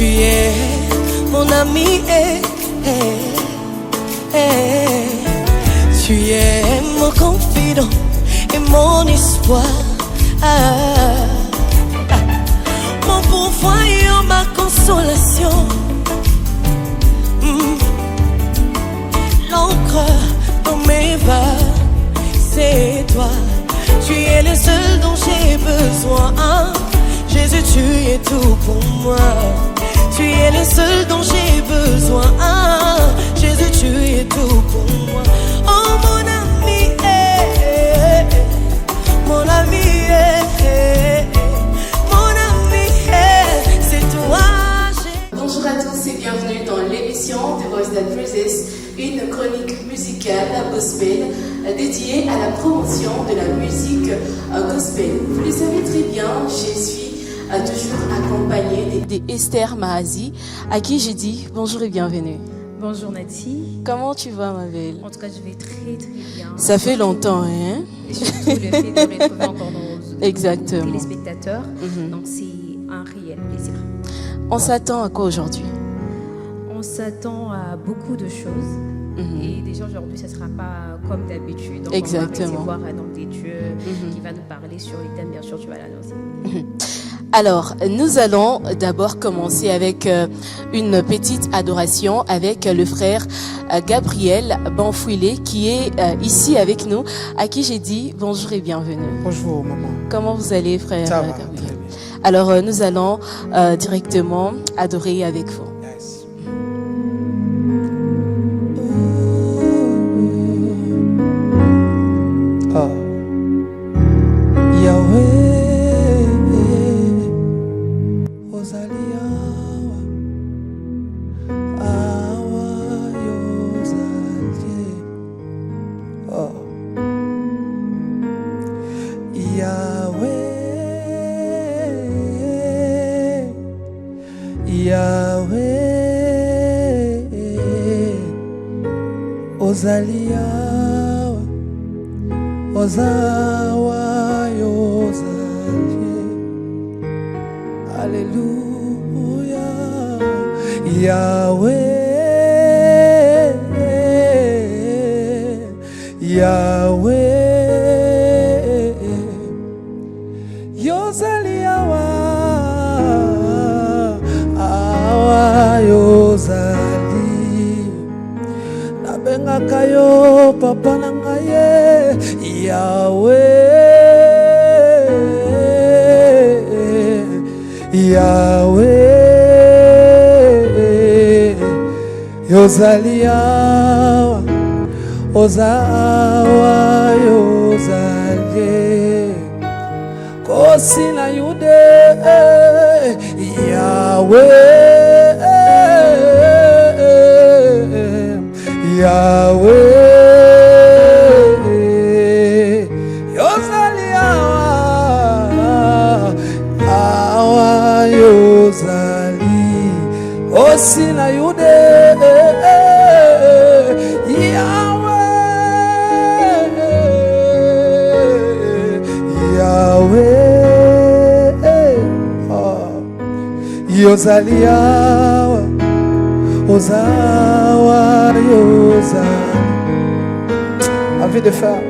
Tu es mon ami, tu es mon confident et mon espoir, mon pourvoyeur, ma consolation, l'encre dans mes vagues, c'est toi. Tu es le seul dont j'ai besoin. Jésus, tu es tout pour moi. Tu es le seul dont j'ai besoin. Jésus, tu es tout pour moi. Oh mon ami, mon ami, mon ami, c'est toi. Bonjour à tous et bienvenue dans l'émission The Voice That Praises, une chronique musicale gospel dédiée à la promotion de la musique gospel. Vous le savez très bien, je suis toujours accompagnée d'Esther Mahazi, à qui j'ai dit bonjour et bienvenue. Bonjour Nati. Comment tu vas, ma belle? En tout cas, je vais très bien. Ça fait longtemps, hein? Et surtout le fait de retrouver encore nos Exactement. téléspectateurs. Donc c'est un réel plaisir. On s'attend à quoi aujourd'hui? On s'attend à beaucoup de choses. Et déjà aujourd'hui, ça ne sera pas comme d'habitude. Donc exactement. On va recevoir un homme des dieux qui va nous parler sur les thèmes, bien sûr, tu vas l'annoncer. Alors, nous allons d'abord commencer avec une petite adoration avec le frère Gabriel Banfouilé qui est ici avec nous, à qui j'ai dit bonjour et bienvenue. Bonjour maman. Comment vous allez, frère Ça va, Gabriel? très bien. Alors, nous allons directement adorer avec vous. Yes. Oh. Yahweh, Ozalia, Awa Yozalie. Oh. Yahweh, Ozalia, Ozawa Yozalie. Alléluia. Yahweh, Yahweh, Yozaliawa, Awa Yozali. Nabenga kayo papa nangaye. Yahweh, Yahweh, Yozaliawa, Ozawa Yozalie, Kosi na Yude, Yahweh, Yahweh, Yozaliawa, Awa Yozali, Kosi na Yude, Yozalia, Ozawa Yozali. Envie de faire.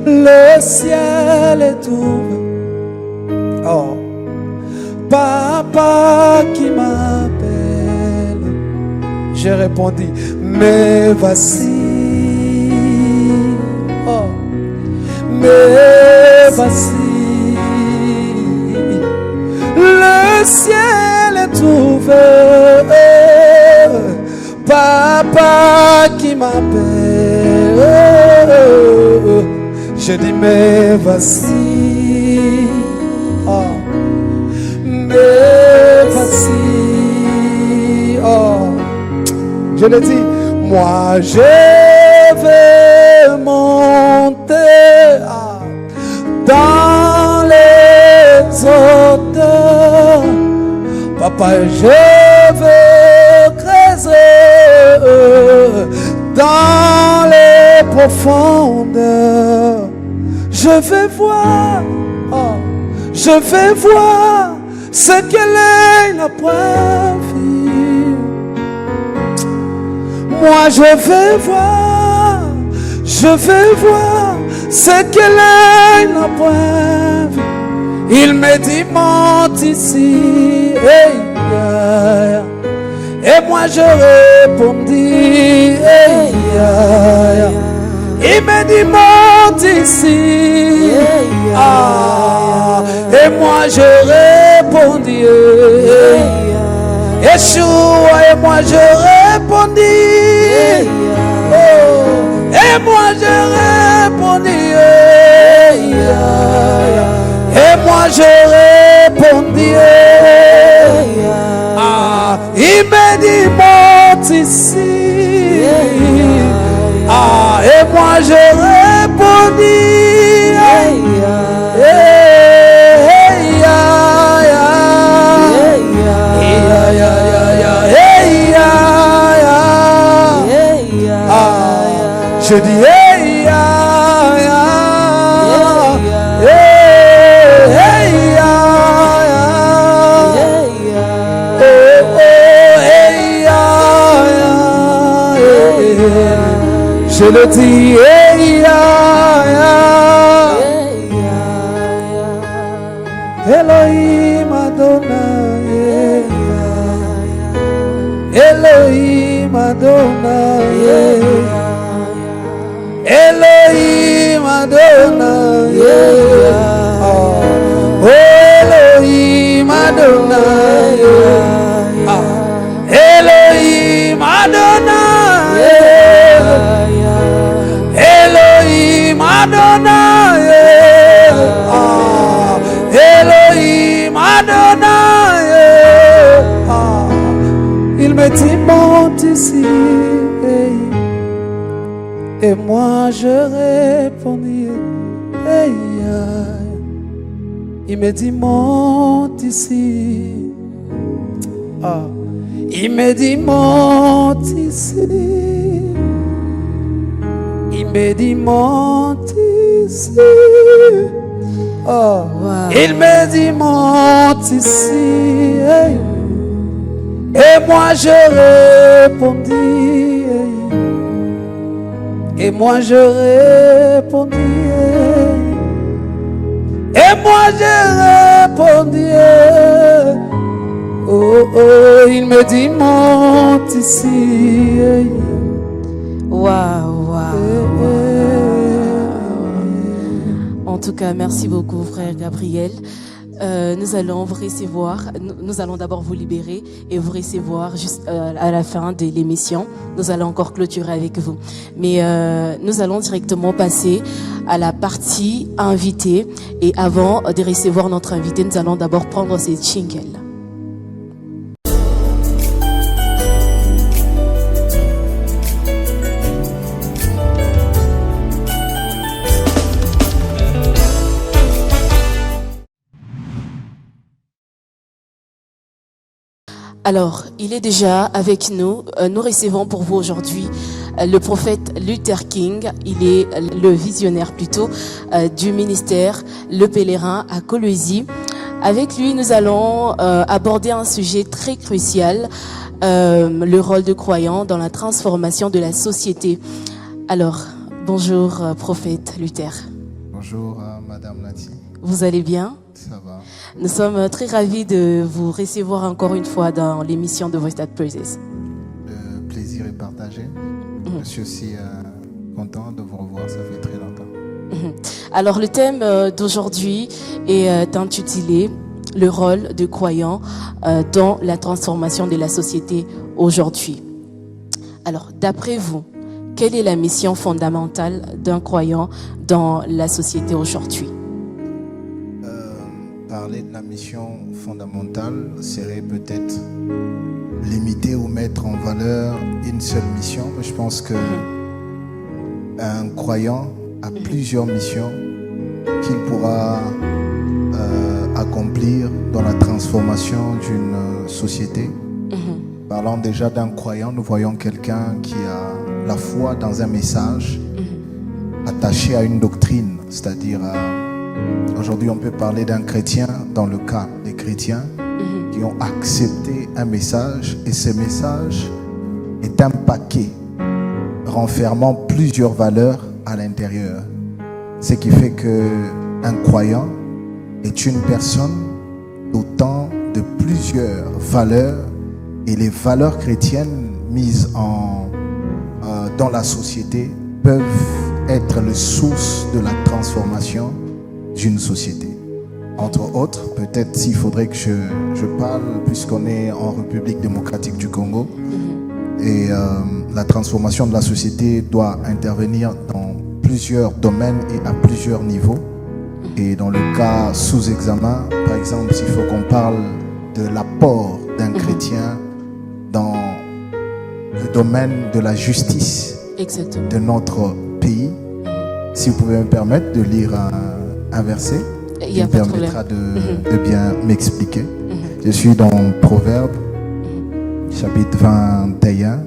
Le ciel est ouvert. Oh, papa qui m'appelle. J'ai répondu, mais voici. Oh, mais voici. Le ciel est ouvert, papa qui m'appelle. Je dis mais voici, oh, mais voici, oh. Je le dis, moi je vais monter dans les odeurs. Papa, je veux creuser dans les profondeurs. Je vais voir, oh, je vais voir ce que l'œil n'a point vu. Moi je vais voir ce qu'elle n'a point vu. Il me dit monte ici, hey, yeah. Et moi je répondis, hey, yeah. Il me dit monte ici, ah. Et moi je répondis, Yeshua, et moi je répondis, oh. Et moi je répondis, et moi je répondis, ah. Il me dit monte ici, ah. Et moi je répondis, je dis hey ya ya, hey ya ya, oh oh hey ya ya, je le dis hey ya ya, Elohim Adonai, Elohim Adonai, Elohim Adonai, oh Elohim Adonai, Elohim Adonai, Elohim Adonai, Elohim Adonai, il me dit monte ici. Et moi je répondis, hey, il me dit monte ici, ah. Il me dit monte ici, il me dit monte ici, oh. Wow. Il me dit monte ici, hey. Et moi je répondis, hey. Et moi je répondis, et moi je répondis, oh oh, il me dit monte ici. Waouh, waouh. En tout cas, merci beaucoup, frère Gabriel. Nous allons vous recevoir, nous allons d'abord vous libérer et vous recevoir juste à la fin de l'émission. Nous allons encore clôturer avec vous. Mais nous allons directement passer à la partie invitée. Et avant de recevoir notre invité, nous allons d'abord prendre ces jingles. Alors, il est déjà avec nous. Nous recevons pour vous aujourd'hui le prophète Luther King. Il est le visionnaire plutôt du ministère Le Pèlerin à Kolwezi. Avec lui, nous allons aborder un sujet très crucial, le rôle de croyant dans la transformation de la société. Alors, bonjour prophète Luther. Bonjour Madame Nati. Vous allez bien? Ça va. Nous sommes très ravis de vous recevoir encore une fois dans l'émission de Voice That Praises. Le plaisir est partagé. Je suis aussi content de vous revoir, ça fait très longtemps. Alors le thème d'aujourd'hui est intitulé « Le rôle de croyant dans la transformation de la société aujourd'hui ». Alors d'après vous, quelle est la mission fondamentale d'un croyant dans la société aujourd'hui? Parler de la mission fondamentale serait peut-être limiter ou mettre en valeur une seule mission. Je pense que un croyant a plusieurs missions qu'il pourra accomplir dans la transformation d'une société. Parlant déjà d'un croyant, nous voyons quelqu'un qui a la foi dans un message attaché à une doctrine, c'est-à-dire aujourd'hui on peut parler d'un chrétien dans le cas des chrétiens qui ont accepté un message, et ce message est un paquet renfermant plusieurs valeurs à l'intérieur. Ce qui fait qu'un croyant est une personne dotant de plusieurs valeurs, et les valeurs chrétiennes mises dans la société peuvent être le source de la transformation d'une société. Entre autres, peut-être s'il faudrait que je parle, puisqu'on est en République démocratique du Congo, et la transformation de la société doit intervenir dans plusieurs domaines et à plusieurs niveaux. Et dans le cas sous examen, par exemple, s'il faut qu'on parle de l'apport d'un chrétien dans le domaine de la justice de notre pays, si vous pouvez me permettre de lire un verset qui me permettra de bien m'expliquer. Je suis dans Proverbe, chapitre 21.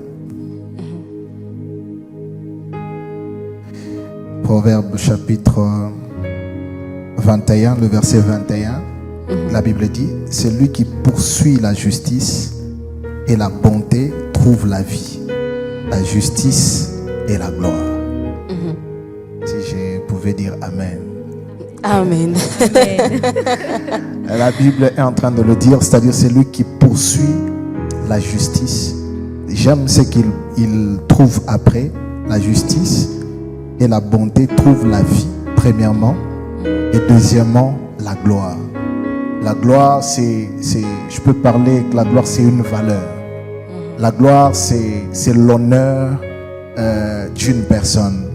Proverbe, chapitre 21, le verset 21. La Bible dit: celui qui poursuit la justice et la bonté trouve la vie, la justice et la gloire. Si je pouvais dire Amen. Amen. La Bible est en train de le dire, c'est-à-dire celui qui poursuit la justice. J'aime ce qu'il trouve après. La justice et la bonté trouvent la vie, premièrement, et deuxièmement, la gloire. La gloire, je peux parler que la gloire, c'est une valeur. La gloire, c'est l'honneur d'une personne.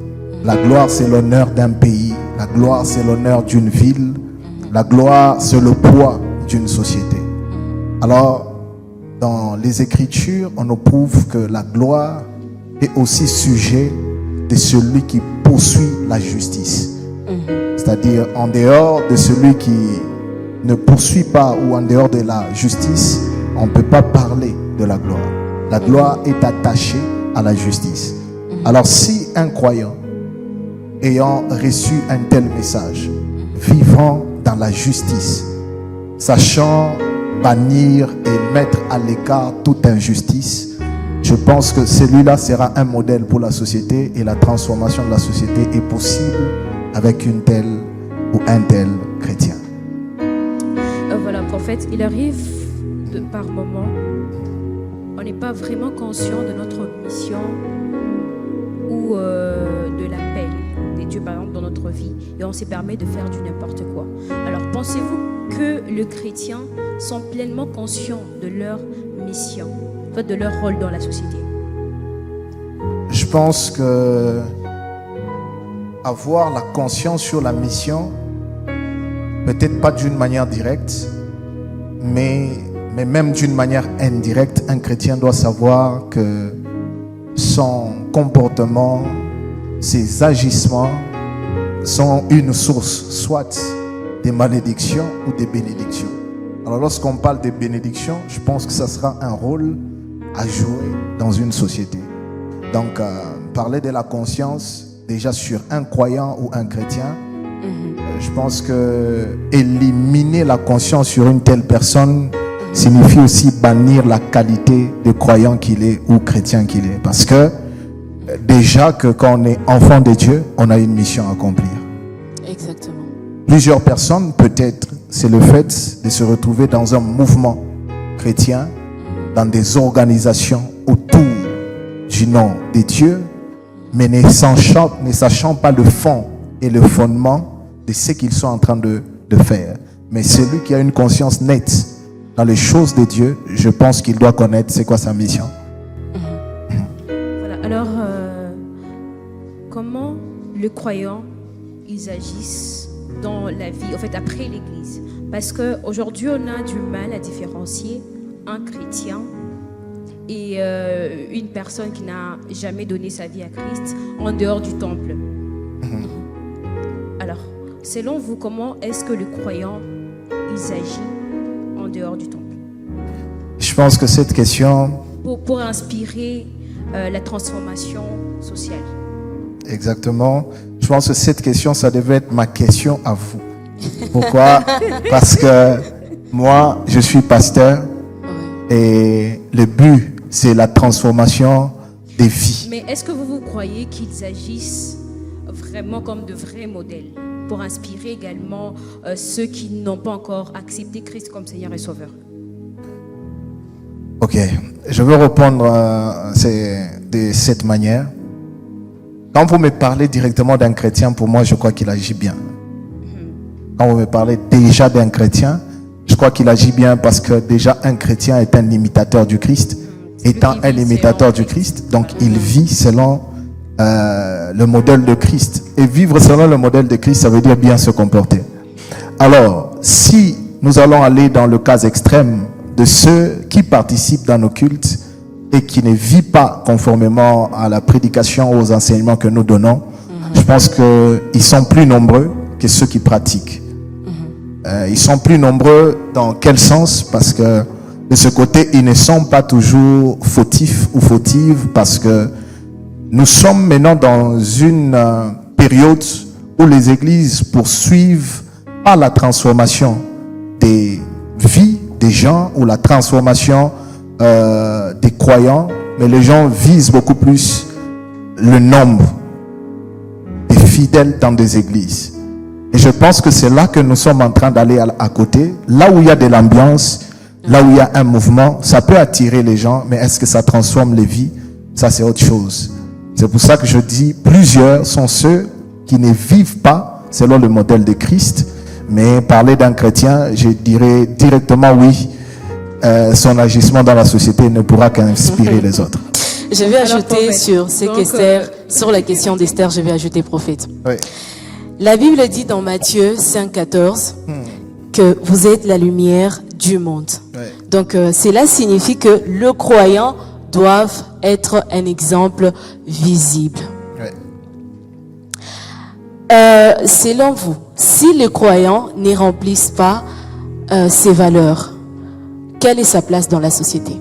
La gloire, c'est l'honneur d'un pays. La gloire, c'est l'honneur d'une ville. La gloire, c'est le poids d'une société. Alors, dans les Écritures, on nous prouve que la gloire est aussi sujet de celui qui poursuit la justice. C'est-à-dire, en dehors de celui qui ne poursuit pas ou en dehors de la justice, on ne peut pas parler de la gloire. La gloire est attachée à la justice. Alors, si un croyant ayant reçu un tel message, vivant dans la justice, sachant bannir et mettre à l'écart toute injustice, je pense que celui-là sera un modèle pour la société, et la transformation de la société est possible avec une telle ou un tel chrétien. Voilà, prophète, il arrive par moments, on n'est pas vraiment conscient de notre mission ou de l'appel de Dieu, par exemple, dans notre vie, et on se permet de faire du n'importe quoi. Alors, pensez-vous que les chrétiens sont pleinement conscients de leur mission, de leur rôle dans la société? Je pense que avoir la conscience sur la mission, peut-être pas d'une manière directe, mais même d'une manière indirecte, un chrétien doit savoir que son comportement, ses agissements sont une source soit des malédictions ou des bénédictions. Alors lorsqu'on parle des bénédictions, je pense que ça sera un rôle à jouer dans une société. Donc parler de la conscience déjà sur un croyant ou un chrétien, je pense que éliminer la conscience sur une telle personne signifie aussi bannir la qualité de croyant qu'il est ou chrétien qu'il est. Parce que déjà que quand on est enfant de Dieu, on a une mission à accomplir. Exactement. Plusieurs personnes, peut-être, c'est le fait de se retrouver dans un mouvement chrétien, dans des organisations autour du nom de Dieu, mais ne sachant pas le fond et le fondement de ce qu'ils sont en train de faire. Mais celui qui a une conscience nette dans les choses de Dieu, je pense qu'il doit connaître c'est quoi sa mission. Voilà. Alors, comment les croyants ils agissent dans la vie, en fait, après l'Église? Parce qu'aujourd'hui, on a du mal à différencier un chrétien et une personne qui n'a jamais donné sa vie à Christ en dehors du temple. Alors, selon vous, comment est-ce que le croyant il agit en dehors du temple? Je pense que cette question... Pour inspirer la transformation sociale. Exactement. Je pense que cette question, ça devait être ma question à vous. Pourquoi? Parce que moi, je suis pasteur et le but, c'est la transformation des vies. Mais est-ce que vous croyez qu'ils agissent vraiment comme de vrais modèles pour inspirer également ceux qui n'ont pas encore accepté Christ comme Seigneur et Sauveur? Ok, je vais répondre de cette manière. Quand vous me parlez directement d'un chrétien, pour moi, je crois qu'il agit bien. Quand vous me parlez déjà d'un chrétien, je crois qu'il agit bien parce que déjà un chrétien est un imitateur du Christ. Étant un imitateur du Christ, donc il vit selon le modèle de Christ. Et vivre selon le modèle de Christ, ça veut dire bien se comporter. Alors, si nous allons aller dans le cas extrême de ceux qui participent dans nos cultes et qui ne vivent pas conformément à la prédication, aux enseignements que nous donnons, je pense qu'ils sont plus nombreux que ceux qui pratiquent. Ils sont plus nombreux dans quel sens? Parce que de ce côté, ils ne sont pas toujours fautifs ou fautives, parce que nous sommes maintenant dans une période où les églises poursuivent pas la transformation des vies des gens ou la transformation des croyants, mais les gens visent beaucoup plus le nombre des fidèles dans des églises. Et je pense que c'est là que nous sommes en train d'aller à côté. Là où il y a de l'ambiance, là où il y a un mouvement, ça peut attirer les gens, mais est-ce que ça transforme les vies? Ça, c'est autre chose. C'est pour ça que je dis, plusieurs sont ceux qui ne vivent pas selon le modèle de Christ. Mais parler d'un chrétien, je dirais directement oui. Son agissement dans la société ne pourra qu'inspirer les autres. Je vais ajouter prophète. sur ce Donc, qu'Esther, sur la question d'Esther, je vais ajouter prophète. Oui. La Bible dit dans Matthieu 5,14 que vous êtes la lumière du monde. Ouais. Donc cela signifie que le croyant doit être un exemple visible. Ouais. Selon vous, si les croyants ne remplissent pas ces valeurs, quelle est sa place dans la société?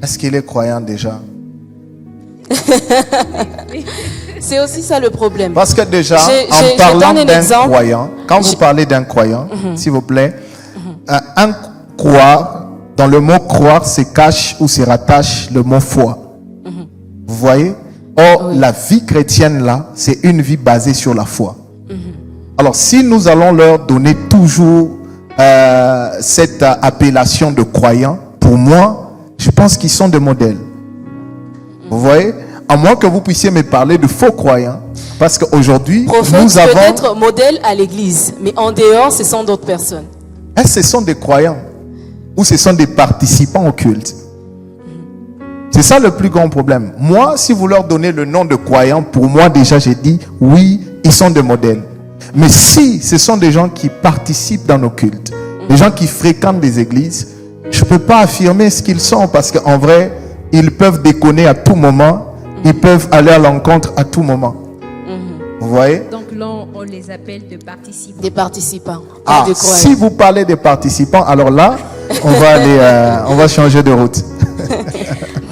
Est-ce qu'il est croyant déjà? C'est aussi ça le problème. Parce que déjà, Je en parlant donne un d'un exemple. croyant, quand vous parlez d'un croyant, s'il vous plaît, un croire, dans le mot croire, se cache ou se rattache le mot foi. Vous voyez? Or, la vie chrétienne là, c'est une vie basée sur la foi. Alors, si nous allons leur donner toujours cette appellation de croyant, pour moi, je pense qu'ils sont des modèles. Vous voyez? À moins que vous puissiez me parler de faux croyants. Parce qu'aujourd'hui, Prophète nous peut avons... être modèle à l'église, mais en dehors, ce sont d'autres personnes. Est-ce que ce sont des croyants? Ou ce sont des participants au culte? C'est ça le plus grand problème. Moi, si vous leur donnez le nom de croyants, pour moi déjà, j'ai dit, oui, ils sont des modèles. Mais si ce sont des gens qui participent dans nos cultes, des gens qui fréquentent des églises, je ne peux pas affirmer ce qu'ils sont, parce qu'en vrai, ils peuvent déconner à tout moment, ils peuvent aller à l'encontre à tout moment. Vous voyez? Donc là, on les appelle de participants. Des participants. Ah, pas de croyants. si vous parlez des participants, alors là, on va aller, on va changer de route.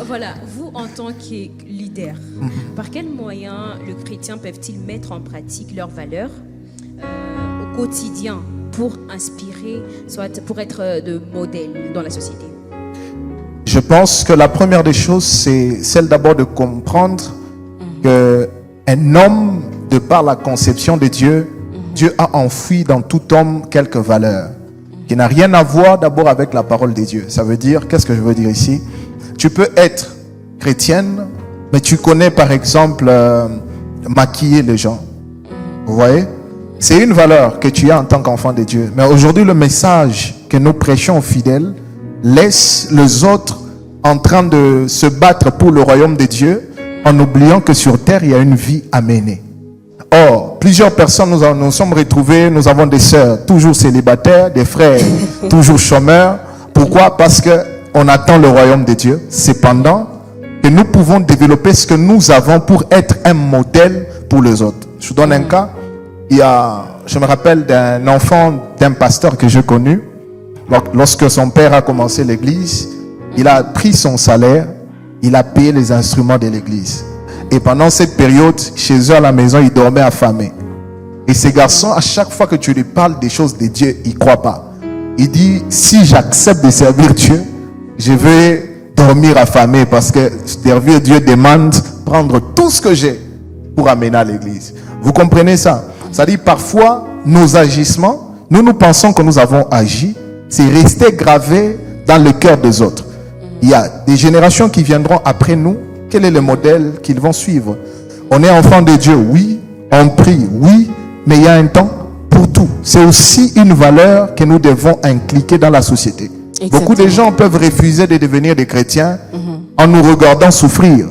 Voilà, vous en tant que leader, par quels moyens les chrétiens peuvent-ils mettre en pratique leurs valeurs au quotidien pour inspirer, soit pour être de modèle dans la société? Je pense que la première des choses, c'est celle d'abord de comprendre que un homme, de par la conception de Dieu, Dieu a enfoui dans tout homme quelques valeurs qui n'a rien à voir d'abord avec la parole de Dieu. Ça veut dire, qu'est-ce que je veux dire ici? Tu peux être chrétienne, mais tu connais par exemple maquiller les gens. Vous voyez? C'est une valeur que tu as en tant qu'enfant de Dieu. Mais aujourd'hui, le message que nous prêchons aux fidèles laisse les autres en train de se battre pour le royaume de Dieu, en oubliant que sur terre, il y a une vie à mener. Or, plusieurs personnes nous sommes retrouvés, nous avons des sœurs toujours célibataires, des frères toujours chômeurs. Pourquoi? Parce qu'on attend le royaume de Dieu. Cependant, que nous pouvons développer ce que nous avons pour être un modèle pour les autres. Je vous donne un cas. Je me rappelle d'un enfant d'un pasteur que j'ai connu. Lorsque son père a commencé l'église, il a pris son salaire, il a payé les instruments de l'église. Et pendant cette période, chez eux à la maison, il dormait affamé. Et ces garçons, à chaque fois que tu lui parles des choses de Dieu, il ne croit pas. Il dit, si j'accepte de servir Dieu, je vais dormir affamé parce que servir Dieu demande prendre tout ce que j'ai pour amener à l'église. Vous comprenez ça? C'est-à-dire parfois nos agissements, nous pensons que nous avons agi, c'est resté gravé dans le cœur des autres. Il y a des générations qui viendront après nous. Quel est le modèle qu'ils vont suivre? On est enfant de Dieu, oui. On prie, oui. Mais il y a un temps pour tout. C'est aussi une valeur que nous devons inculquer dans la société. Exactement. Beaucoup de gens peuvent refuser de devenir des chrétiens en nous regardant souffrir.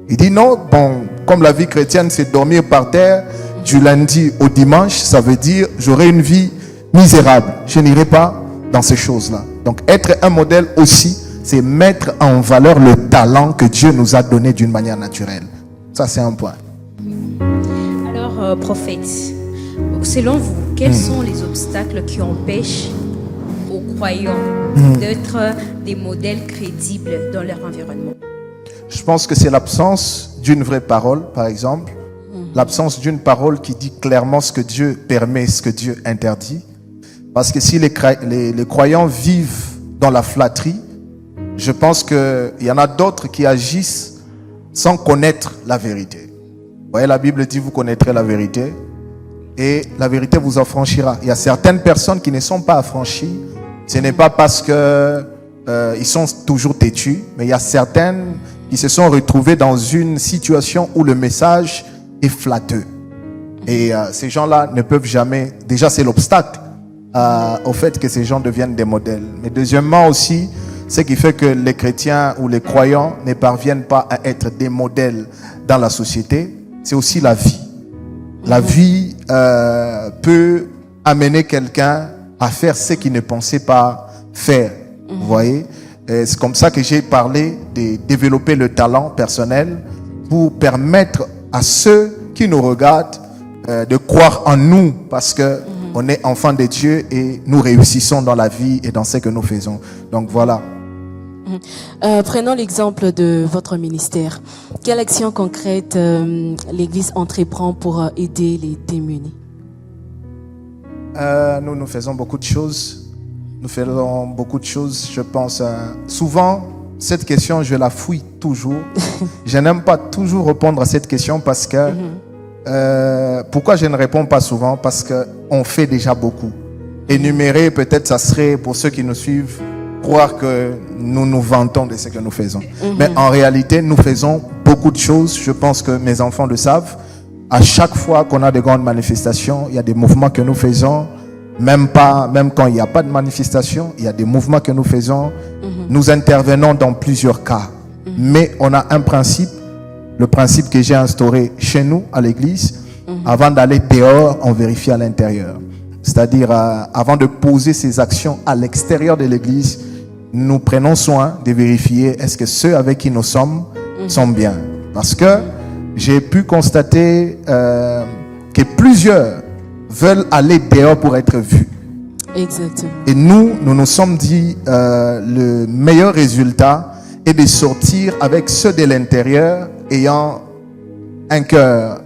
Ils disent non, bon, comme la vie chrétienne c'est dormir par terre du lundi au dimanche, ça veut dire j'aurai une vie misérable. Je n'irai pas dans ces choses-là. Donc être un modèle aussi, c'est mettre en valeur le talent que Dieu nous a donné d'une manière naturelle. Ça c'est un point. Alors, prophète, selon vous, quels sont les obstacles qui empêchent aux croyants d'être des modèles crédibles dans leur environnement? Je pense que c'est l'absence d'une vraie parole, par exemple. L'absence d'une parole qui dit clairement ce que Dieu permet, ce que Dieu interdit. Parce que si les croyants vivent dans la flatterie, je pense qu'il y en a d'autres qui agissent sans connaître la vérité. Vous voyez, la Bible dit, vous connaîtrez la vérité et la vérité vous affranchira. Il y a certaines personnes qui ne sont pas affranchies. Ce n'est pas parce que ils sont toujours têtus, mais il y a certaines qui se sont retrouvées dans une situation où le message est flatteux. Et ces gens-là ne peuvent jamais... Déjà, c'est l'obstacle au fait que ces gens deviennent des modèles. Mais deuxièmement aussi, ce qui fait que les chrétiens ou les croyants ne parviennent pas à être des modèles dans la société, c'est aussi la vie. La vie peut amener quelqu'un à faire ce qu'il ne pensait pas faire. Vous voyez? C'est comme ça que j'ai parlé de développer le talent personnel pour permettre à ceux qui nous regardent de croire en nous parce que on est enfants de Dieu et nous réussissons dans la vie et dans ce que nous faisons. Donc voilà. Prenons l'exemple de votre ministère. Quelle action concrète l'Église entreprend pour aider les démunis? Nous faisons beaucoup de choses. Nous faisons beaucoup de choses, je pense. Souvent, cette question, je la fouille toujours. Je n'aime pas toujours répondre à cette question parce que... pourquoi je ne réponds pas souvent? Parce qu'on fait déjà beaucoup. Énumérer, peut-être, ça serait, pour ceux qui nous suivent, croire que nous nous vantons de ce que nous faisons. Mais en réalité, nous faisons beaucoup de choses. Je pense que mes enfants le savent. À chaque fois qu'on a de grandes manifestations, il y a des mouvements que nous faisons. Même quand il n'y a pas de manifestation, il y a des mouvements que nous faisons. Nous intervenons dans plusieurs cas. Mais on a un principe, le principe que j'ai instauré chez nous, à l'église. Avant d'aller dehors, on vérifie à l'intérieur. C'est-à-dire, avant de poser ces actions à l'extérieur de l'église, nous prenons soin de vérifier est-ce que ceux avec qui nous sommes sont bien. Parce que j'ai pu constater que plusieurs veulent aller dehors pour être vus. Exactement. Et nous nous sommes dit le meilleur résultat est de sortir avec ceux de l'intérieur ayant un cœur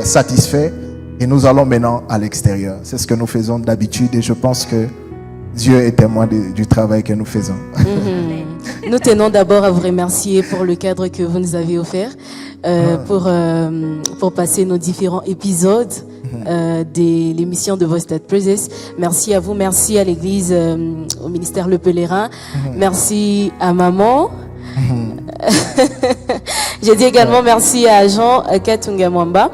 satisfait, et nous allons maintenant à l'extérieur. C'est ce que nous faisons d'habitude et je pense que Dieu est témoin du travail que nous faisons. Nous tenons d'abord à vous remercier pour le cadre que vous nous avez offert pour passer nos différents épisodes de l'émission de Voice That Praises. Merci à vous, merci à l'église, au ministère Le Pèlerin, merci à maman. J'ai dit également merci à Jean Katunga Mwamba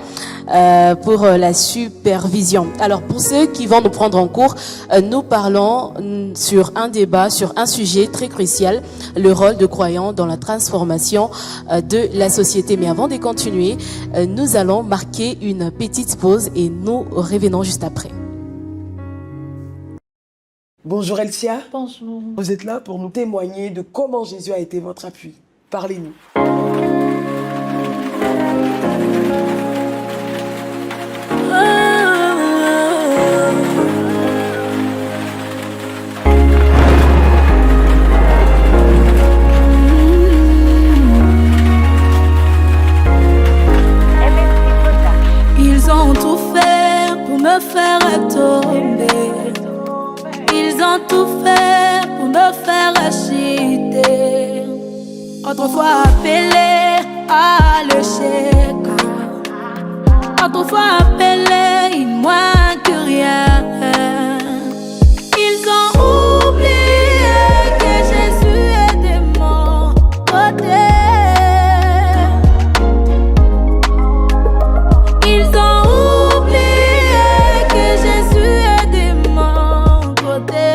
pour la supervision. Alors pour ceux qui vont nous prendre en cours, nous parlons sur un débat, sur un sujet très crucial, le rôle de croyants dans la transformation de la société. Mais avant de continuer, nous allons marquer une petite pause et nous revenons juste après. Bonjour Elsia. Bonjour. Vous êtes là pour nous témoigner de comment Jésus a été votre appui. Parlez-nous. Ils ont tout fait pour me faire tomber. Ils ont tout fait pour me faire chuter. Autrefois appelé à l'échec, autrefois appelé moins que rien. Ils ont oublié que Jésus est de mon côté. Ils ont oublié que Jésus est de mon côté.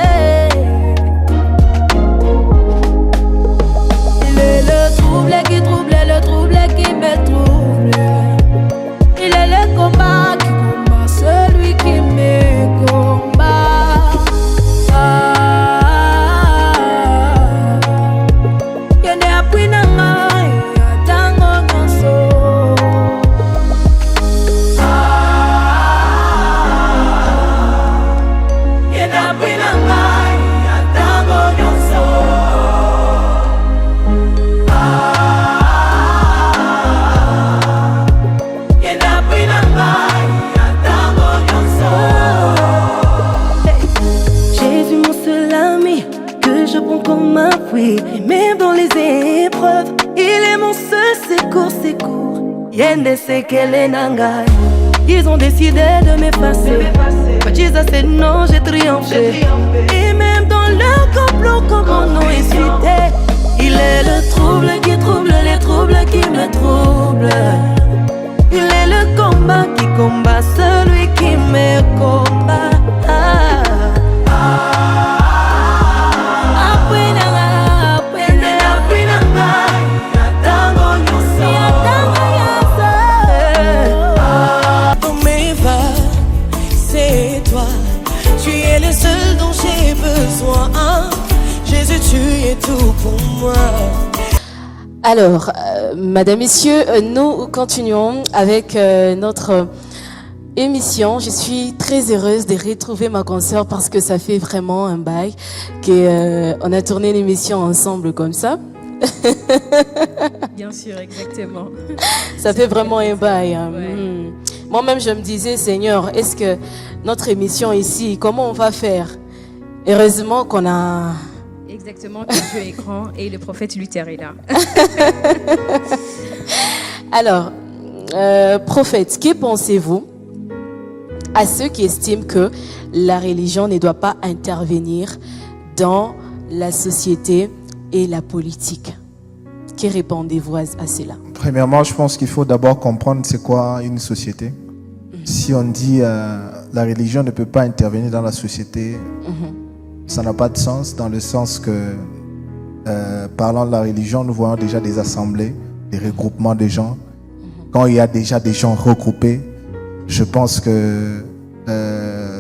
Il est le trouble qui me trouble. Il est le combat qui combat celui qui me combat. Yende appui na ngai atango nyonso. Yende appui na ngai atango nyonso. Jésus mon seul ami, que je prends comme appui. Et même dans les épreuves, il est mon seul secours. Yende sekele nangai. Ils ont décidé de m'effacer. But Jesus said non, j'ai triomphé. Et même dans leur complot, comme mon nom est cité. Il est le trouble qui trouble les troubles qui me troublent. Il est le combat qui combat celui qui me combat. Dans mes vagues, c'est toi. Tu es le seul dont j'ai besoin. Jésus, tu es tout pour moi. Alors, Madame, Messieurs, nous continuons avec notre émission. Je suis très heureuse de retrouver ma consoeur parce que ça fait vraiment un bail qu'on a tourné l'émission ensemble comme ça. Bien sûr, exactement. Ça fait vraiment un bail. Hein. Ouais. Moi-même, je me disais, Seigneur, est-ce que notre émission ici, comment on va faire? Heureusement qu'on a... Exactement, que Dieu est grand et le prophète Luther est là. Alors, prophète, que pensez-vous à ceux qui estiment que la religion ne doit pas intervenir dans la société et la politique? Que répondez-vous à cela? Premièrement, je pense qu'il faut d'abord comprendre c'est quoi une société. Si on dit la religion ne peut pas intervenir dans la société, ça n'a pas de sens, dans le sens que parlant de la religion, nous voyons déjà des assemblées, des regroupements de gens. Quand il y a déjà des gens regroupés, je pense que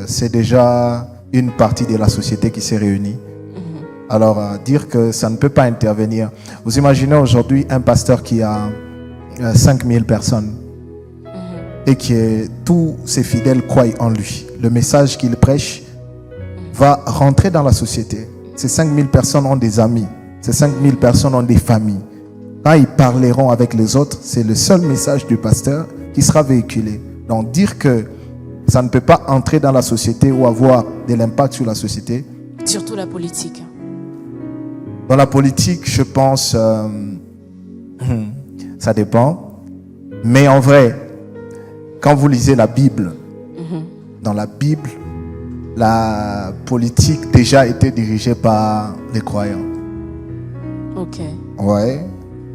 c'est déjà une partie de la société qui s'est réunie. Alors, dire que ça ne peut pas intervenir. Vous imaginez aujourd'hui un pasteur qui a 5000 personnes et que tous ses fidèles croient en lui. Le message qu'il prêche va rentrer dans la société. Ces 5000 personnes ont des amis. Ces 5000 personnes ont des familles. Quand ils parleront avec les autres, c'est le seul message du pasteur qui sera véhiculé. Donc, dire que ça ne peut pas entrer dans la société ou avoir de l'impact sur la société. Surtout la politique. Dans la politique, je pense, ça dépend. Mais en vrai, quand vous lisez la Bible, dans la Bible, la politique déjà était dirigée par les croyants. Ok. Ouais,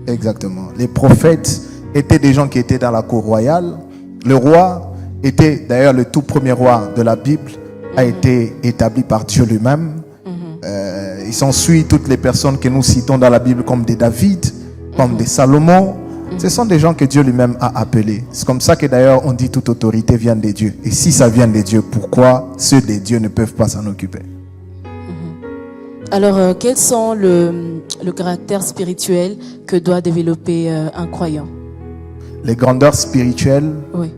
exactement. Les prophètes étaient des gens qui étaient dans la cour royale. Le roi était, d'ailleurs, le tout premier roi de la Bible, a été établi par Dieu lui-même. Il s'ensuit toutes les personnes que nous citons dans la Bible comme des David, comme des Salomon. Ce sont des gens que Dieu lui-même a appelés. C'est comme ça que d'ailleurs on dit toute autorité vient de Dieu. Et si ça vient de Dieu, pourquoi ceux de Dieu ne peuvent pas s'en occuper? Alors, quels sont le caractère spirituel que doit développer un croyant? Les grandeurs spirituelles, Oui.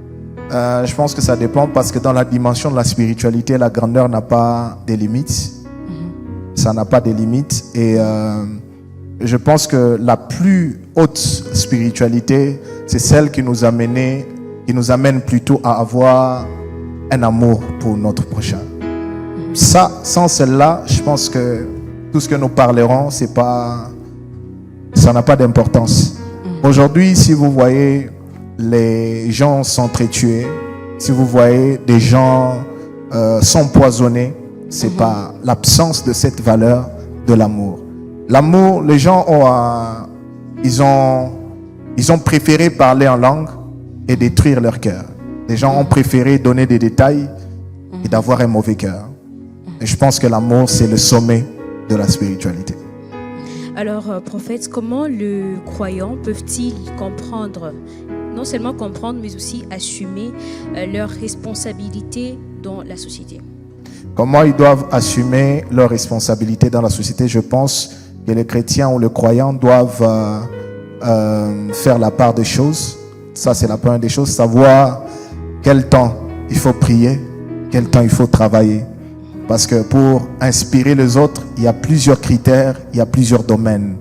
je pense que ça dépend parce que dans la dimension de la spiritualité, la grandeur n'a pas de limites. Ça n'a pas de limites. Et je pense que la plus haute spiritualité, c'est celle qui nous amène plutôt à avoir un amour pour notre prochain. Ça, sans celle-là, je pense que tout ce que nous parlerons, ça ça n'a pas d'importance. Aujourd'hui, si vous voyez les gens s'entretuer, si vous voyez des gens s'empoisonner, c'est pas l'absence de cette valeur de l'amour. L'amour, les gens ils ont préféré parler en langue et détruire leur cœur. Les gens ont préféré donner des détails et d'avoir un mauvais cœur. Et je pense que l'amour, c'est le sommet de la spiritualité. Alors, prophète, comment les croyants peuvent-ils comprendre, non seulement comprendre, mais aussi assumer leurs responsabilités dans la société? Comment ils doivent assumer leurs responsabilités dans la société? Je pense que les chrétiens ou les croyants doivent faire la part des choses. Ça, c'est la première des choses. Savoir quel temps il faut prier, quel temps il faut travailler. Parce que pour inspirer les autres, il y a plusieurs critères, il y a plusieurs domaines.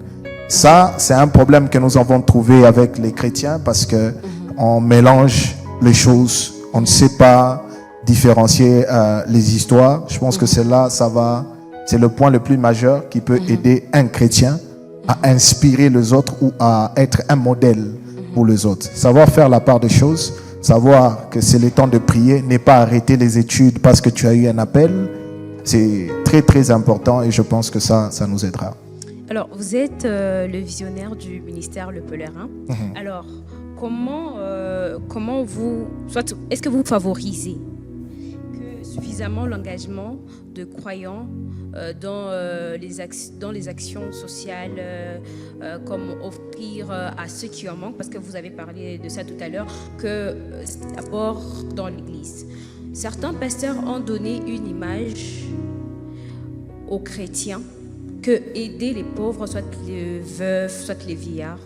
Ça, c'est un problème que nous avons trouvé avec les chrétiens parce que on mélange les choses. On ne sait pas différencier les histoires. Je pense que c'est le point le plus majeur qui peut aider un chrétien à inspirer les autres ou à être un modèle pour les autres. Savoir faire la part des choses, savoir que c'est le temps de prier, n'est pas arrêter les études parce que tu as eu un appel. C'est très très important et je pense que ça nous aidera. Alors, vous êtes le visionnaire du ministère Le Pèlerin. Alors, comment est-ce que vous favorisez suffisamment l'engagement de croyants dans les actions sociales, comme offrir à ceux qui en manquent, parce que vous avez parlé de ça tout à l'heure, que d'abord dans l'Église. Certains pasteurs ont donné une image aux chrétiens que aider les pauvres, soit les veufs, soit les vieillards,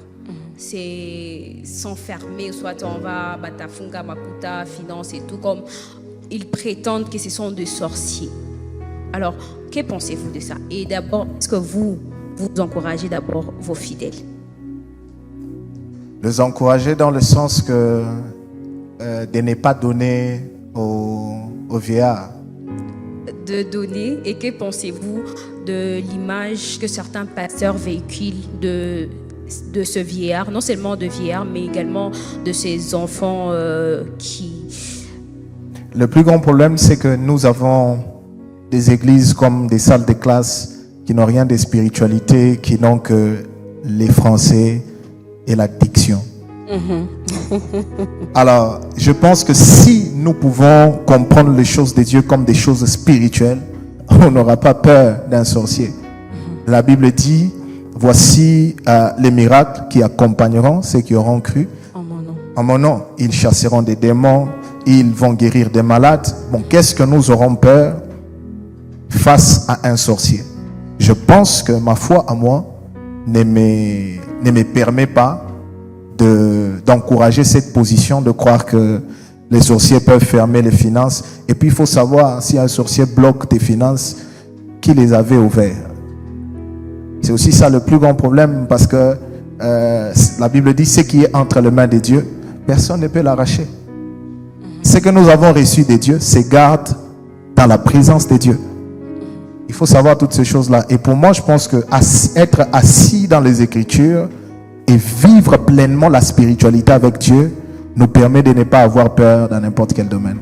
c'est s'enfermer, soit on va batafunga, makuta, finance et tout, comme ils prétendent que ce sont des sorciers. Alors, que pensez-vous de ça? Et d'abord, est-ce que vous encouragez d'abord vos fidèles? Les encourager dans le sens que de ne pas donner aux vieillards. De donner, et que pensez-vous de l'image que certains pasteurs véhiculent de ce vieillard, non seulement de vieillard, mais également de ces enfants qui... Le plus grand problème, c'est que nous avons des églises comme des salles de classe qui n'ont rien de spiritualité, qui n'ont que les français et la diction. Alors, je pense que si nous pouvons comprendre les choses de Dieu comme des choses spirituelles, on n'aura pas peur d'un sorcier. La Bible dit, voici les miracles qui accompagneront ceux qui auront cru. En mon nom, ils chasseront des démons, ils vont guérir des malades. Bon, qu'est-ce que nous aurons peur face à un sorcier? Je pense que ma foi à moi ne me permet pas d'encourager cette position, de croire que les sorciers peuvent fermer les finances. Et puis il faut savoir, si un sorcier bloque tes finances, qui les avait ouvertes? C'est aussi ça le plus grand problème, parce que la Bible dit, ce qui est entre les mains de Dieu, personne ne peut l'arracher. Ce que nous avons reçu de Dieu se garde dans la présence de Dieu. Il faut savoir toutes ces choses-là. Et pour moi, je pense que être assis dans les Écritures et vivre pleinement la spiritualité avec Dieu nous permet de ne pas avoir peur dans n'importe quel domaine.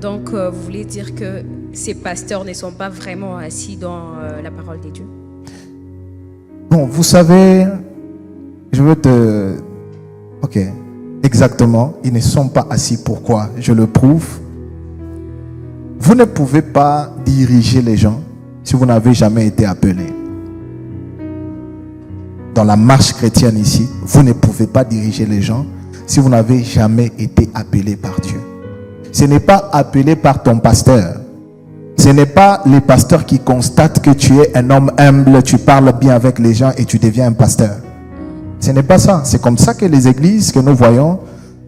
Donc, vous voulez dire que ces pasteurs ne sont pas vraiment assis dans la parole de Dieu? Bon, vous savez, je veux te... Ok, exactement, ils ne sont pas assis. Pourquoi? Je le prouve. Vous ne pouvez pas diriger les gens si vous n'avez jamais été appelé. Dans la marche chrétienne ici, vous ne pouvez pas diriger les gens si vous n'avez jamais été appelé par Dieu. Ce n'est pas appelé par ton pasteur. Ce n'est pas les pasteurs qui constatent que tu es un homme humble, tu parles bien avec les gens et tu deviens un pasteur. Ce n'est pas ça. C'est comme ça que les églises que nous voyons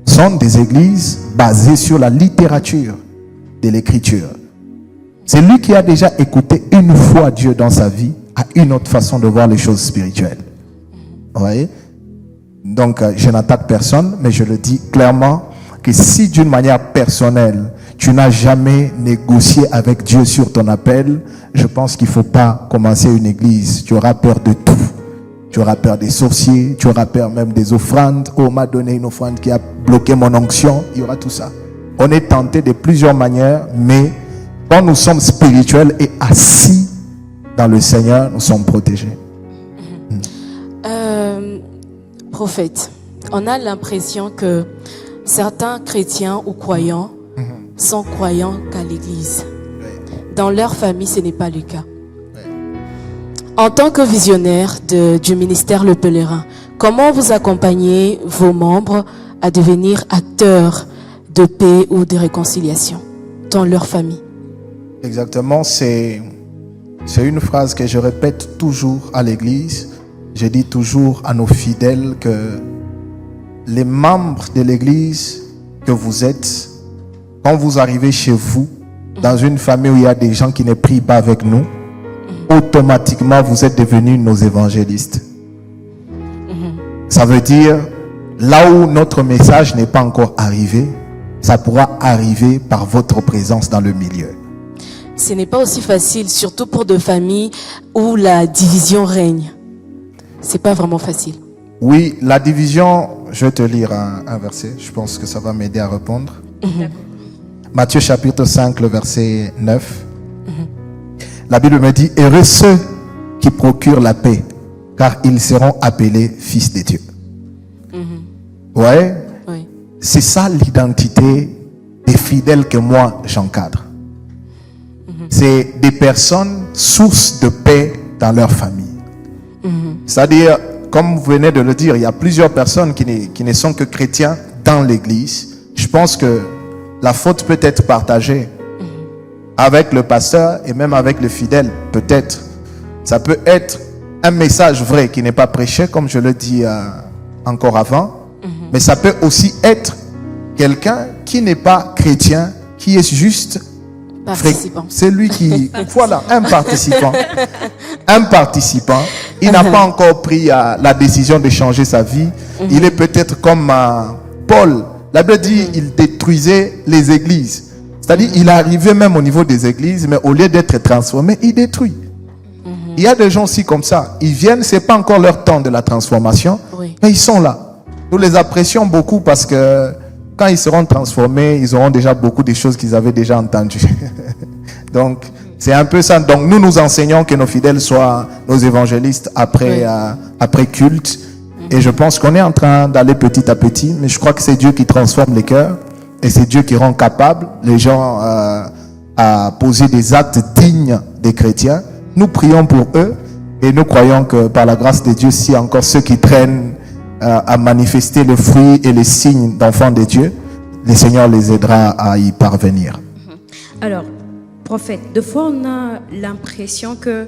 sont des églises basées sur la littérature de l'écriture. C'est lui qui a déjà écouté une fois Dieu dans sa vie a une autre façon de voir les choses spirituelles. Vous voyez? Donc, je n'attaque personne, mais je le dis clairement que si d'une manière personnelle, tu n'as jamais négocié avec Dieu sur ton appel, je pense qu'il ne faut pas commencer une église. Tu auras peur de tout. Tu auras peur des sorciers, tu auras peur même des offrandes. Oh, on m'a donné une offrande qui a bloqué mon onction. Il y aura tout ça. On est tenté de plusieurs manières, mais quand nous sommes spirituels et assis dans le Seigneur, nous sommes protégés. Prophète, on a l'impression que certains chrétiens ou croyants sont croyants qu'à l'église. Dans leur famille, ce n'est pas le cas. En tant que visionnaire du ministère Le Pèlerin, comment vous accompagnez vos membres à devenir acteurs de paix ou de réconciliation dans leur famille? Exactement, c'est une phrase que je répète toujours à l'église. Je dis toujours à nos fidèles que les membres de l'église que vous êtes, quand vous arrivez chez vous, dans une famille où il y a des gens qui ne prient pas avec nous, automatiquement vous êtes devenus nos évangélistes. Ça veut dire, là où notre message n'est pas encore arrivé, ça pourra arriver par votre présence dans le milieu. Ce n'est pas aussi facile, surtout pour des familles où la division règne. C'est pas vraiment facile. Oui, la division, je vais te lire un verset, je pense que ça va m'aider à répondre. Matthieu chapitre 5, le verset 9. La Bible me dit, heureux ceux qui procurent la paix, car ils seront appelés fils de Dieu. Ouais, Oui. c'est ça l'identité des fidèles que moi j'encadre. C'est des personnes sources de paix dans leur famille. C'est-à-dire, comme vous venez de le dire, il y a plusieurs personnes qui ne sont que chrétiens dans l'église. Je pense que la faute peut être partagée avec le pasteur et même avec le fidèle. Peut-être, ça peut être un message vrai qui n'est pas prêché, comme je le dis encore avant. Mais ça peut aussi être quelqu'un qui n'est pas chrétien, qui est juste Participant. c'est lui qui... Voilà, un participant. Un participant. Il n'a pas encore pris la décision de changer sa vie. Il est peut-être comme Paul. La Bible dit il détruisait les églises. C'est-à-dire il est arrivé même au niveau des églises, mais au lieu d'être transformé, il détruit. Il y a des gens aussi comme ça. Ils viennent, c'est pas encore leur temps de la transformation, mais ils sont là. Nous les apprécions beaucoup parce que quand ils seront transformés, ils auront déjà beaucoup de choses qu'ils avaient déjà entendues. Donc, c'est un peu ça. Donc, nous enseignons que nos fidèles soient nos évangélistes après culte. Et je pense qu'on est en train d'aller petit à petit. Mais je crois que c'est Dieu qui transforme les cœurs. Et c'est Dieu qui rend capable les gens à poser des actes dignes des chrétiens. Nous prions pour eux. Et nous croyons que par la grâce de Dieu, si encore ceux qui traînent à manifester le fruit et les signes d'enfants de Dieu, le Seigneur les aidera à y parvenir. Alors, prophète, des fois on a l'impression que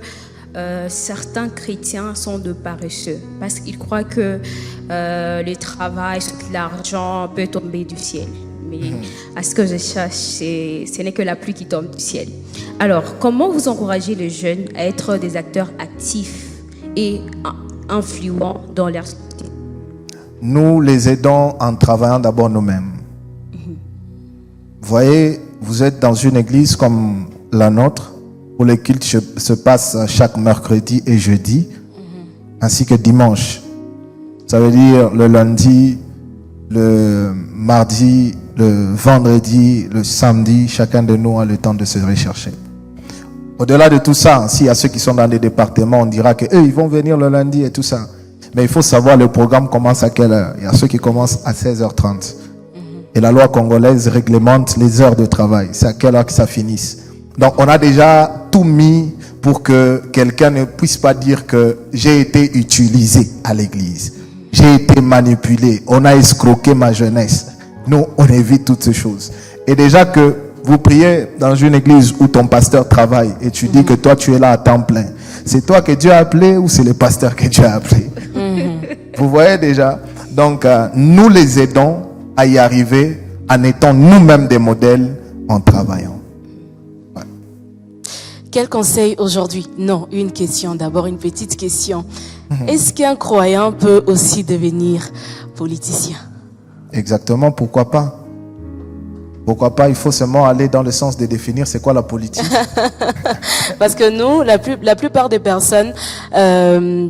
certains chrétiens sont de paresseux parce qu'ils croient que le travail, l'argent peut tomber du ciel. Mais à ce que je cherche, ce n'est que la pluie qui tombe du ciel. Alors, comment vous encouragez les jeunes à être des acteurs actifs et influents dans leur société? Nous les aidons en travaillant d'abord nous-mêmes. Vous voyez, vous êtes dans une église comme la nôtre, où les cultes se passent chaque mercredi et jeudi, ainsi que dimanche. Ça veut dire le lundi, le mardi, le vendredi, le samedi, chacun de nous a le temps de se rechercher. Au-delà de tout ça, s'il y a ceux qui sont dans les départements, on dira qu'eux, ils vont venir le lundi et tout ça. Mais il faut savoir le programme commence à quelle heure. Il y a ceux qui commencent à 16h30. Et la loi congolaise réglemente les heures de travail. C'est à quelle heure que ça finisse. Donc on a déjà tout mis pour que quelqu'un ne puisse pas dire que j'ai été utilisé à l'église. J'ai été manipulé. On a escroqué ma jeunesse. Nous, on évite toutes ces choses. Et déjà que vous priez dans une église où ton pasteur travaille et tu dis que toi tu es là à temps plein. C'est toi que Dieu a appelé ou c'est le pasteur que Dieu a appelé? Vous voyez déjà. Donc nous les aidons à y arriver en étant nous-mêmes des modèles en travaillant. Ouais. Quel conseil aujourd'hui? Non, une question, d'abord une petite question. Est-ce qu'un croyant peut aussi devenir politicien? Exactement, pourquoi pas? Pourquoi pas, il faut seulement aller dans le sens de définir c'est quoi la politique. Parce que nous, la plupart des personnes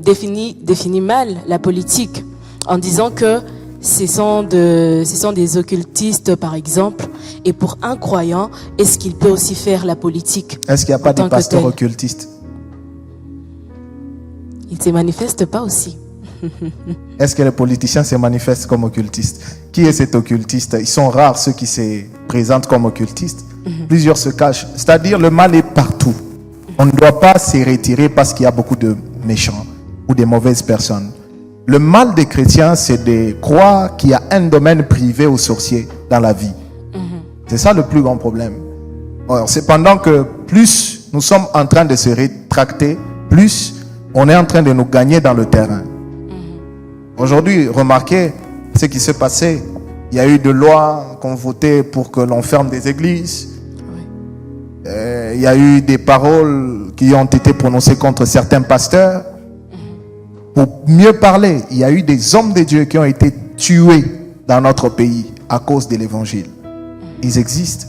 définissent mal la politique en disant que ce sont des occultistes, par exemple. Et pour un croyant, est-ce qu'il peut aussi faire la politique? Est-ce qu'il n'y a pas de pasteurs occultistes? Ils ne se manifestent pas aussi. Est-ce que les politiciens se manifestent comme occultistes? Qui est cet occultiste? Ils sont rares ceux qui se présentent comme occultistes. Plusieurs se cachent. C'est-à-dire le mal est partout. On ne doit pas se retirer parce qu'il y a beaucoup de méchants ou de mauvaises personnes. Le mal des chrétiens, c'est de croire qu'il y a un domaine privé aux sorciers dans la vie. C'est ça le plus grand problème. Alors, cependant que plus nous sommes en train de se rétracter, plus on est en train de nous gagner dans le terrain. Aujourd'hui, remarquez ce qui s'est passé. Il y a eu des lois qu'on votait pour que l'on ferme des églises. Il y a eu des paroles qui ont été prononcées contre certains pasteurs. Pour mieux parler, il y a eu des hommes de Dieu qui ont été tués dans notre pays à cause de l'évangile. Ils existent.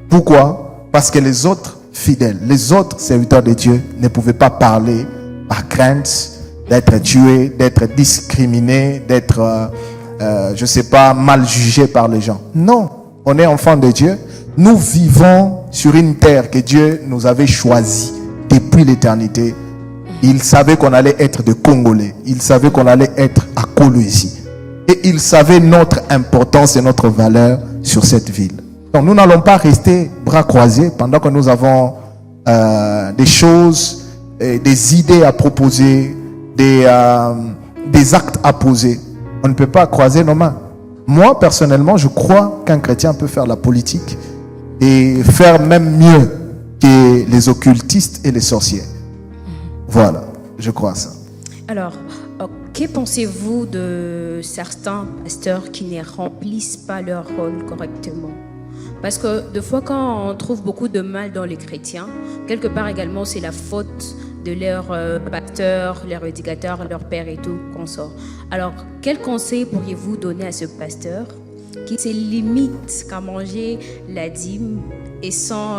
Pourquoi? Parce que les autres fidèles, les autres serviteurs de Dieu ne pouvaient pas parler par crainte d'être tués, d'être discriminés, d'être, je sais pas, mal jugés par les gens. Non, on est enfants de Dieu. Nous vivons sur une terre que Dieu nous avait choisie depuis l'éternité. Il savait qu'on allait être des Congolais. Il savait qu'on allait être à Kolwezi. Et il savait notre importance et notre valeur sur cette ville. Donc nous n'allons pas rester bras croisés pendant que nous avons des choses, des idées à proposer, des actes à poser. On ne peut pas croiser nos mains. Moi, personnellement, je crois qu'un chrétien peut faire la politique et faire même mieux que les occultistes et les sorciers. Voilà, je crois ça. Alors, que pensez-vous de certains pasteurs qui ne remplissent pas leur rôle correctement? Parce que des fois, quand on trouve beaucoup de mal dans les chrétiens, quelque part également, c'est la faute de leurs pasteurs, leurs éducateurs, leurs pères et tout, consort. Alors, quel conseil pourriez-vous donner à ce pasteur qui se limite qu'à manger la dîme et sans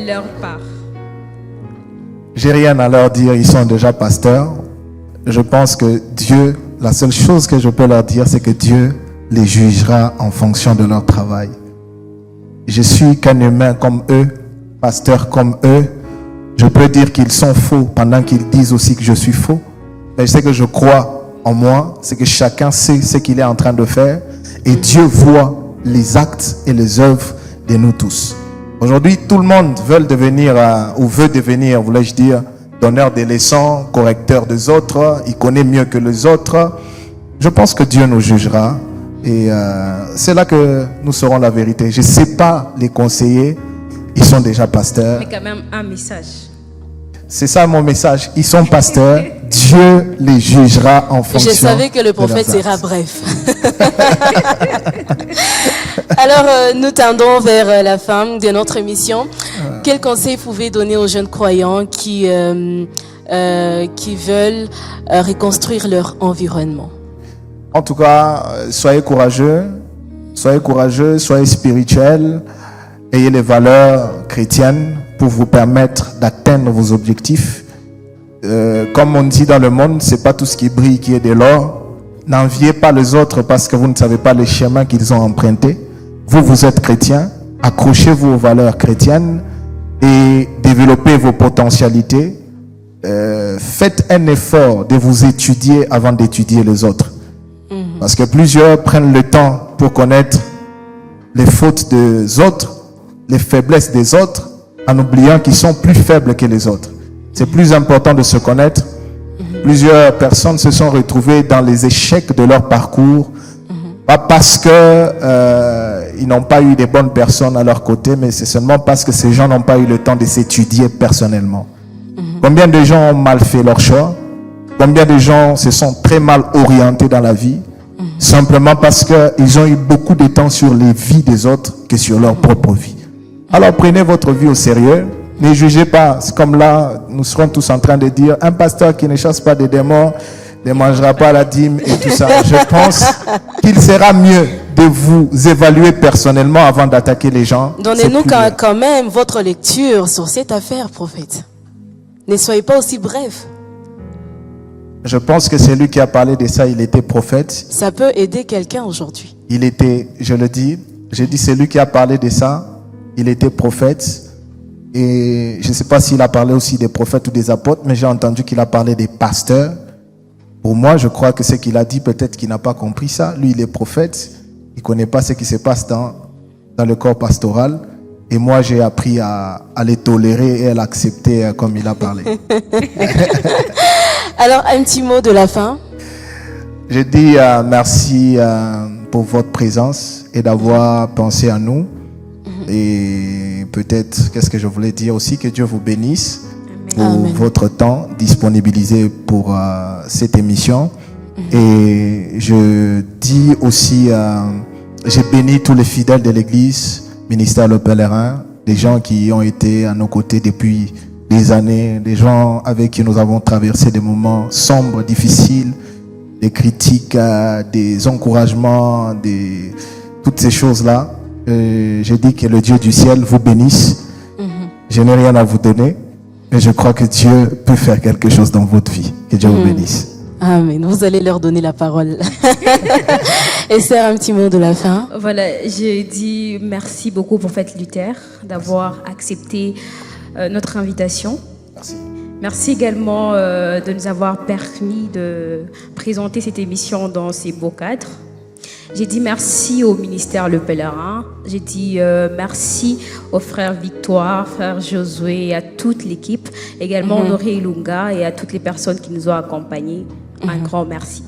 leur part? J'ai rien à leur dire, ils sont déjà pasteurs. Je pense que Dieu, la seule chose que je peux leur dire, c'est que Dieu les jugera en fonction de leur travail. Je suis qu'un humain comme eux, pasteur comme eux. Je peux dire qu'ils sont faux pendant qu'ils disent aussi que je suis faux. Mais ce que je crois en moi, c'est que chacun sait ce qu'il est en train de faire et Dieu voit les actes et les œuvres de nous tous. Aujourd'hui, tout le monde veut devenir, voulais-je dire, donneur des leçons, correcteur des autres. Il connaît mieux que les autres. Je pense que Dieu nous jugera. Et c'est là que nous saurons la vérité. Je ne sais pas les conseiller. Ils sont déjà pasteurs. Mais quand même un message. C'est ça mon message. Ils sont pasteurs. Dieu les jugera en fonction. Je savais que le prophète sera bref. Alors, nous tendons vers la fin de notre émission. Quel conseil pouvez-vous donner aux jeunes croyants qui veulent reconstruire leur environnement? En tout cas, soyez courageux, soyez spirituels, ayez les valeurs chrétiennes pour vous permettre d'atteindre vos objectifs. Comme on dit dans le monde, c'est pas tout ce qui brille qui est de l'or. N'enviez pas les autres parce que vous ne savez pas les chemins qu'ils ont empruntés. Vous êtes chrétiens, accrochez-vous aux valeurs chrétiennes et développez vos potentialités. Faites un effort de vous étudier avant d'étudier les autres. Parce que plusieurs prennent le temps pour connaître les fautes des autres, les faiblesses des autres, en oubliant qu'ils sont plus faibles que les autres. C'est plus important de se connaître. Plusieurs personnes se sont retrouvées dans les échecs de leur parcours, pas parce que ils n'ont pas eu des bonnes personnes à leur côté, mais c'est seulement parce que ces gens n'ont pas eu le temps de s'étudier personnellement. Combien de gens ont mal fait leur choix? Combien de gens se sont très mal orientés dans la vie? Simplement parce qu'ils ont eu beaucoup de temps sur les vies des autres que sur leur propre vie. Alors prenez votre vie au sérieux. Ne jugez pas. C'est comme là, nous serons tous en train de dire, un pasteur qui ne chasse pas des démons ne mangera pas la dîme et tout ça. Je pense qu'il sera mieux de vous évaluer personnellement avant d'attaquer les gens. Donnez-nous quand même votre lecture sur cette affaire, prophète. Ne soyez pas aussi bref. Je pense que c'est lui qui a parlé de ça, il était prophète. Ça peut aider quelqu'un aujourd'hui. Il était, je le dis, j'ai dit c'est lui qui a parlé de ça, il était prophète. Et je ne sais pas s'il a parlé aussi des prophètes ou des apôtres, mais j'ai entendu qu'il a parlé des pasteurs. Pour moi, je crois que ce qu'il a dit, peut-être qu'il n'a pas compris ça. Lui, il est prophète, il ne connaît pas ce qui se passe dans le corps pastoral. Et moi, j'ai appris à les tolérer et à l'accepter comme il a parlé. Alors, un petit mot de la fin. Je dis merci pour votre présence et d'avoir pensé à nous. Et peut-être, qu'est-ce que je voulais dire aussi, que Dieu vous bénisse pour votre temps disponibilisé pour cette émission. Et je dis aussi, j'ai béni tous les fidèles de l'église, ministère Le Pèlerin, des gens qui ont été à nos côtés depuis des années, des gens avec qui nous avons traversé des moments sombres, difficiles, des critiques, des encouragements, toutes ces choses-là. Je dis que le Dieu du ciel vous bénisse. Je n'ai rien à vous donner, mais je crois que Dieu peut faire quelque chose dans votre vie. Que Dieu vous bénisse. Amen. Vous allez leur donner la parole. Esther, un petit mot de la fin. Voilà, je dis merci beaucoup, prophète Luther, d'avoir accepté notre invitation. Merci. Merci également de nous avoir permis de présenter cette émission dans ces beaux cadres. J'ai dit merci au ministère Le Pèlerin. J'ai dit merci aux frères Victoire, frère Josué et à toute l'équipe. Également Honoré Ilunga et à toutes les personnes qui nous ont accompagnés. Un grand merci.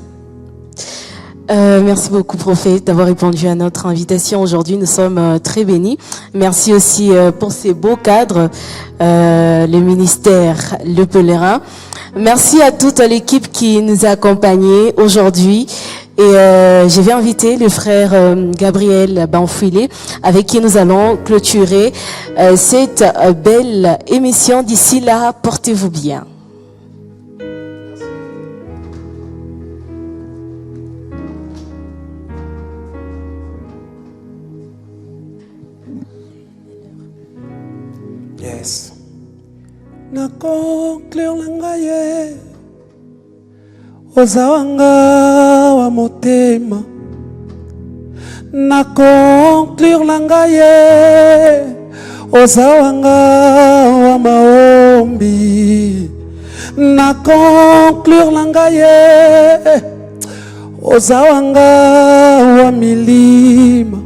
Merci beaucoup, prophète, d'avoir répondu à notre invitation aujourd'hui. Nous sommes très bénis. Merci aussi pour ces beaux cadres, le ministère Le Pèlerin. Merci à toute l'équipe qui nous a accompagnés aujourd'hui. Et je vais inviter le frère Gabriel Banfouilé, avec qui nous allons clôturer cette belle émission. D'ici là, portez-vous bien. Yes. Na conclure langaye ozawanga wa motema. Na conclure langaye ozawanga wa maombi. Na conclure langaye ozawanga wa milima.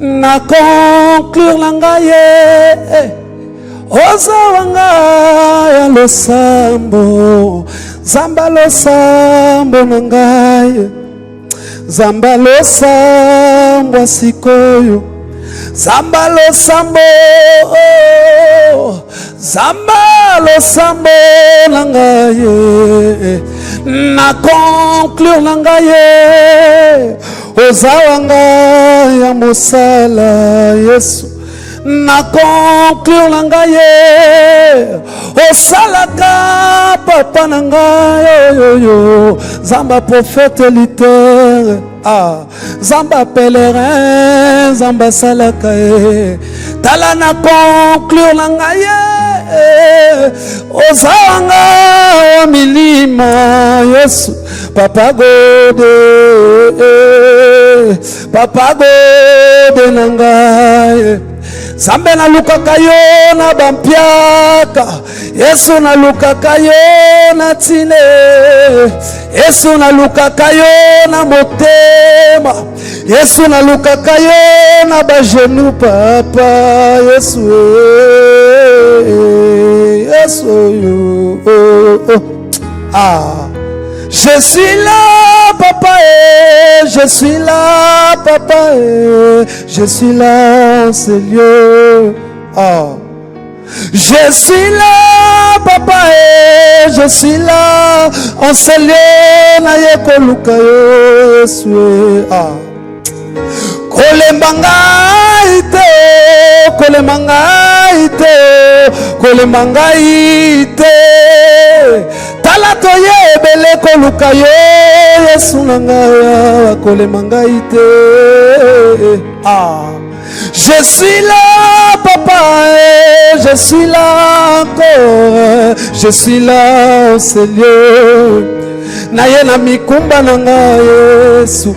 Na conclure langaye ozawanga ya losambo. Zamba losambo nangaye, zamba losambo sikoyo, zamba losambo, zamba losambo nangaye, na conclure nangaye, ozawanga ya mosala Yesu. Na conclure langaye osalaka papa nangaye yo zamba prophète Luther zamba pèlerin zamba salaka tala na conclure langaye ozanga milima Yesu papa gode nangaye Zambe na lukaka yo na bampiaka Yesu na lukaka yo na tine Yesu na lukaka yo na motema Yesu na lukaka yo na bajenu papa Yesu Yesu yo Je suis là, papa, je suis là, papa, je suis là en ce lieu. Je suis là, papa, je suis là en ce lieu. Na yeko luka Yesu. Kolembanga ite, kolembanga ite, kolembanga ite. tala toye ebele koluka yo Yesu na ngai akolema ngai te. Je suis là papa, je suis là encore, je suis là Seigneur. Naye na mikumba na ngai Yesu,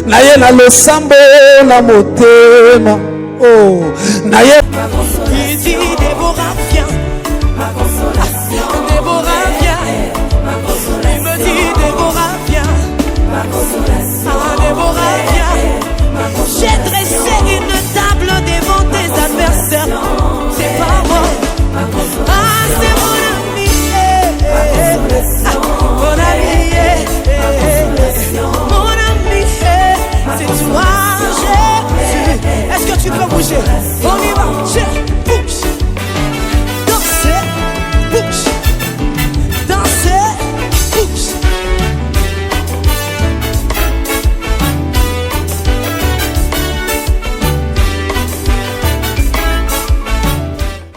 naye na losambo na motema, naye il dit Déborah viens.